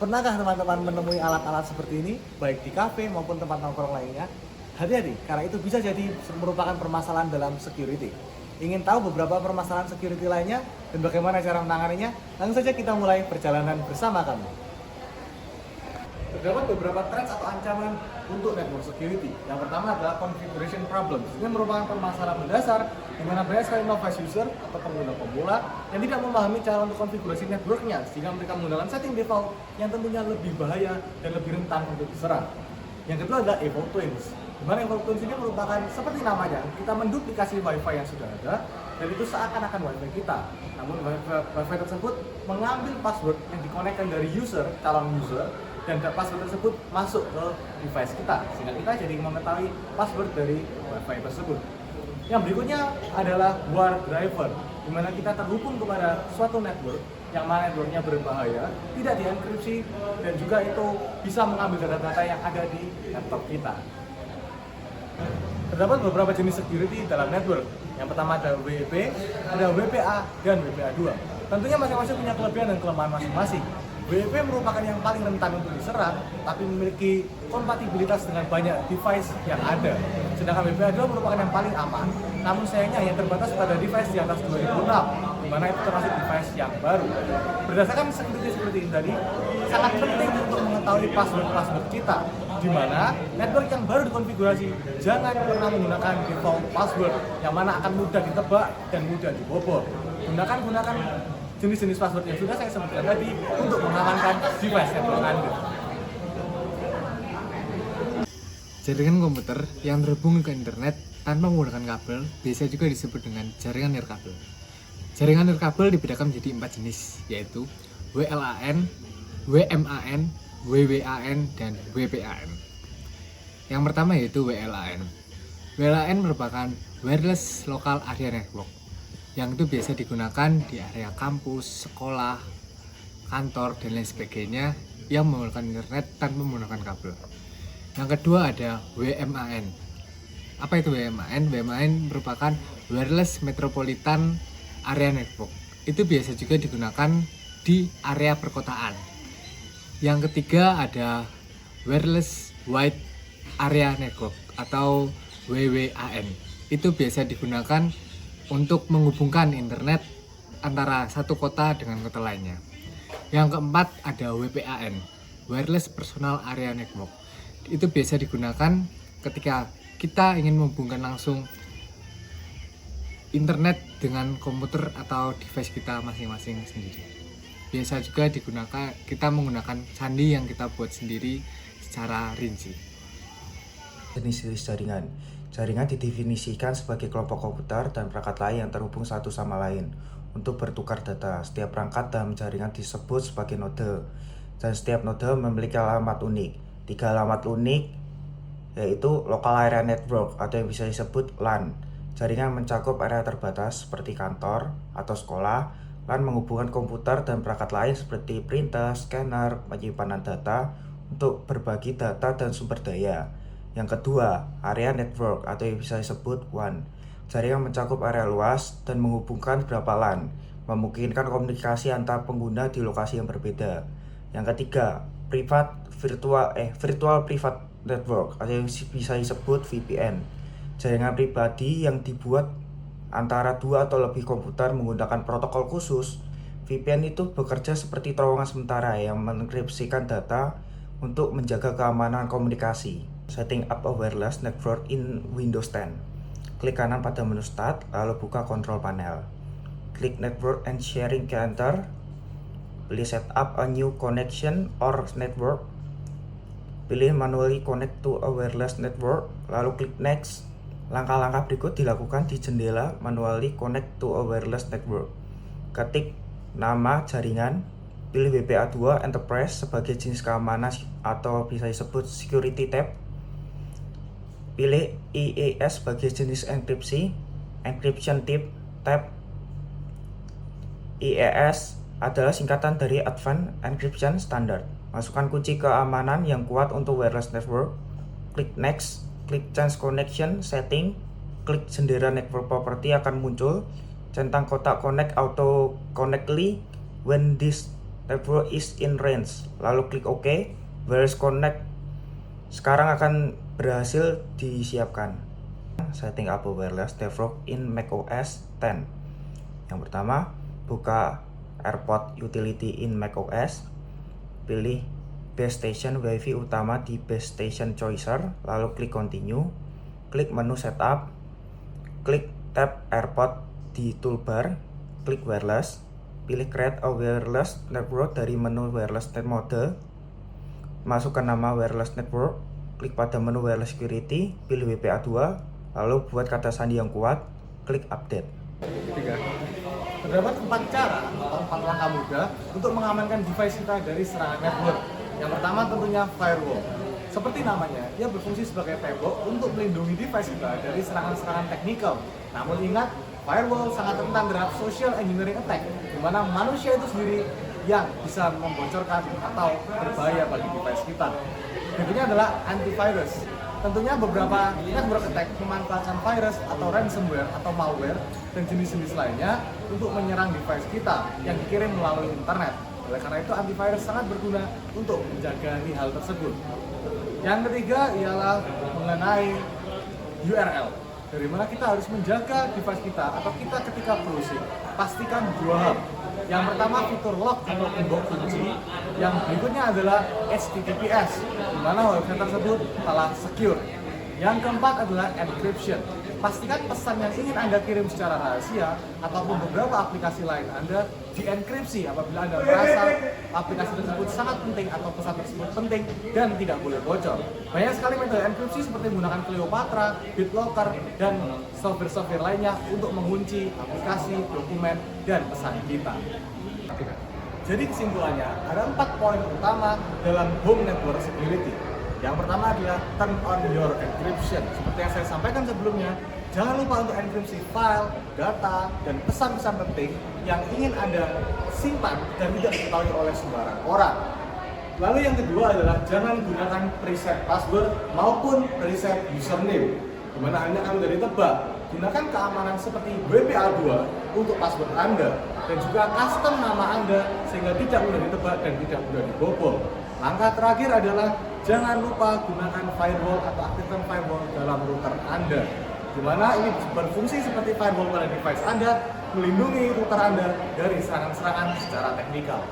Pernahkah teman-teman menemui alat-alat seperti ini, baik di kafe maupun tempat nongkrong lainnya? Hati-hati, karena itu bisa jadi merupakan permasalahan dalam security. Ingin tahu beberapa permasalahan security lainnya dan bagaimana cara menanganinya? Langsung saja kita mulai perjalanan bersama kami. Terdapat beberapa threats atau ancaman untuk network security. Yang pertama adalah configuration problems. Ini merupakan permasalahan mendasar di mana banyak sekali novice user atau pengguna pemula yang tidak memahami cara untuk konfigurasi networknya, sehingga mereka menggunakan setting default yang tentunya lebih bahaya dan lebih rentan untuk diserang. Yang kedua adalah evoke twins. Di mana evoke twins ini merupakan seperti namanya, kita menduplikasi wifi yang sudah ada dan itu seakan-akan wifi kita. Namun wifi tersebut mengambil password yang dikonekkan dari calon user, dan password tersebut masuk ke device kita, sehingga kita jadi mengetahui password dari wifi tersebut. Yang berikutnya adalah war driver, di mana kita terhubung kepada suatu network yang mana networknya berbahaya, tidak dienkripsi, dan juga itu bisa mengambil data-data yang ada di laptop kita. Terdapat beberapa jenis security dalam network. Yang pertama ada WEP, ada WPA, dan WPA2. Tentunya masing-masing punya kelebihan dan kelemahan masing-masing. WEP merupakan yang paling rentan untuk diserang, tapi memiliki kompatibilitas dengan banyak device yang ada. Sedangkan WPA2 merupakan yang paling aman, namun sayangnya hanya terbatas pada device di atas 2006, di mana itu termasuk device yang baru. Berdasarkan security seperti ini tadi, sangat penting untuk mengetahui password kita, di mana network yang baru dikonfigurasi jangan pernah menggunakan default password yang mana akan mudah ditebak dan mudah dibobol. Gunakan jenis-jenis password yang sudah saya sebutkan tadi untuk mengamankan device network Anda. Jaringan komputer yang terhubung ke internet tanpa menggunakan kabel biasa juga disebut dengan jaringan nirkabel. Jaringan nirkabel dibedakan menjadi 4 jenis, yaitu WLAN, WMAN, WWAN, dan WPAN. Yang pertama yaitu WLAN. WLAN merupakan Wireless Local Area Network, yang itu biasa digunakan di area kampus, sekolah, kantor, dan lain sebagainya yang menggunakan internet tanpa menggunakan kabel. Yang kedua ada WMAN. Apa itu WMAN? WMAN merupakan Wireless Metropolitan Area Network. Itu biasa juga digunakan di area perkotaan. Yang ketiga ada Wireless Wide Area Network atau WWAN. Itu biasa digunakan untuk menghubungkan internet antara satu kota dengan kota lainnya. Yang keempat ada WPAN, Wireless Personal Area Network. Itu biasa digunakan ketika kita ingin menghubungkan langsung internet dengan komputer atau device kita masing-masing sendiri. Biasa juga digunakan, kita menggunakan sandi yang kita buat sendiri secara rinci. Jenis-jenis jaringan. Jaringan didefinisikan sebagai kelompok komputer dan perangkat lain yang terhubung satu sama lain untuk bertukar data. Setiap perangkat dalam jaringan disebut sebagai node, dan setiap node memiliki alamat unik. 3 alamat unik yaitu Local Area Network atau yang bisa disebut LAN. Jaringan mencakup area terbatas seperti kantor atau sekolah. LAN menghubungkan komputer dan perangkat lain seperti printer, scanner, penyimpanan data untuk berbagi data dan sumber daya. Yang kedua, area network atau yang bisa disebut WAN. Jaringan mencakup area luas dan menghubungkan beberapa LAN, memungkinkan komunikasi antar pengguna di lokasi yang berbeda. Yang ketiga, virtual private network atau yang bisa disebut VPN. Jaringan pribadi yang dibuat antara 2 atau lebih komputer menggunakan protokol khusus. VPN itu bekerja seperti terowongan sementara yang mengenkripsikan data untuk menjaga keamanan komunikasi. Setting up a wireless network in Windows 10. Klik kanan pada menu Start, lalu buka Control Panel. Klik Network and Sharing Center. Pilih Set up a new connection or network. Pilih Manually connect to a wireless network, lalu klik Next. Langkah-langkah berikut dilakukan di jendela Manually connect to a wireless network. Ketik nama jaringan, pilih WPA2 Enterprise sebagai jenis keamanan atau bisa disebut Security tab. Pilih IES sebagai jenis enkripsi, Encryption tab. IES adalah singkatan dari Advanced Encryption Standard. Masukkan kunci keamanan yang kuat untuk wireless network. Klik Next, klik Change Connection Setting, klik jendela Network Property akan muncul. Centang kotak Connect automatically when this network is in range. Lalu klik OK. Wireless connect sekarang akan berhasil disiapkan. Setting up wireless network in macOS 10. Yang pertama, buka AirPod Utility in macOS. Pilih Base Station WiFi utama di Base Station Choicer, lalu klik Continue. Klik menu Setup. Klik tab AirPod di toolbar. Klik Wireless. Pilih Create a Wireless Network dari menu Wireless Net Mode. Masukkan nama Wireless Network. Klik pada menu Wireless Security. Pilih WPA2. Lalu buat kata sandi yang kuat. Klik Update. Ketiga, terdapat 4 cara atau 4 langkah mudah untuk mengamankan device kita dari serangan network. Yang pertama tentunya firewall. Seperti namanya, ia berfungsi sebagai tembok untuk melindungi device kita dari serangan-serangan teknikal. Namun ingat, firewall sangat rentan terhadap social engineering attack, di mana manusia itu sendiri yang bisa membocorkan atau berbahaya bagi device kita. Berikutnya adalah antivirus. Tentunya beberapa network attack memanfaatkan virus atau ransomware atau malware dan jenis-jenis lainnya untuk menyerang device kita yang dikirim melalui internet. Oleh karena itu antivirus sangat berguna untuk menjaga hal tersebut. Yang ketiga ialah mengenai URL. Dari mana kita harus menjaga device kita atau kita ketika browsing. Pastikan 2 hal. Yang pertama fitur lock atau gembok kunci. Yang berikutnya adalah HTTPS, di mana website tersebut telah secure. Yang keempat adalah encryption. Pastikan pesan yang ingin Anda kirim secara rahasia ataupun beberapa aplikasi lain Anda dienkripsi apabila Anda merasa aplikasi tersebut sangat penting atau pesan tersebut penting dan tidak boleh bocor. Banyak sekali metode enkripsi seperti menggunakan Cleopatra, BitLocker, dan software-software lainnya untuk mengunci aplikasi, dokumen, dan pesan kita. Jadi kesimpulannya, ada 4 poin utama dalam home network security. Yang pertama adalah turn on your encryption. Seperti yang saya sampaikan sebelumnya, jangan lupa untuk enkripsi file, data, dan pesan-pesan penting yang ingin Anda simpan dan tidak diketahui oleh sembarang orang. Lalu yang kedua adalah jangan gunakan preset password maupun preset username, di mana Anda akan mudah ditebak. Gunakan keamanan seperti WPA2 untuk password Anda dan juga custom nama Anda sehingga tidak mudah ditebak dan tidak mudah dibobol. Langkah terakhir adalah jangan lupa gunakan firewall atau aktifkan firewall dalam router Anda, di mana ini berfungsi seperti firewall pada device Anda, melindungi router Anda dari serangan-serangan secara teknikal.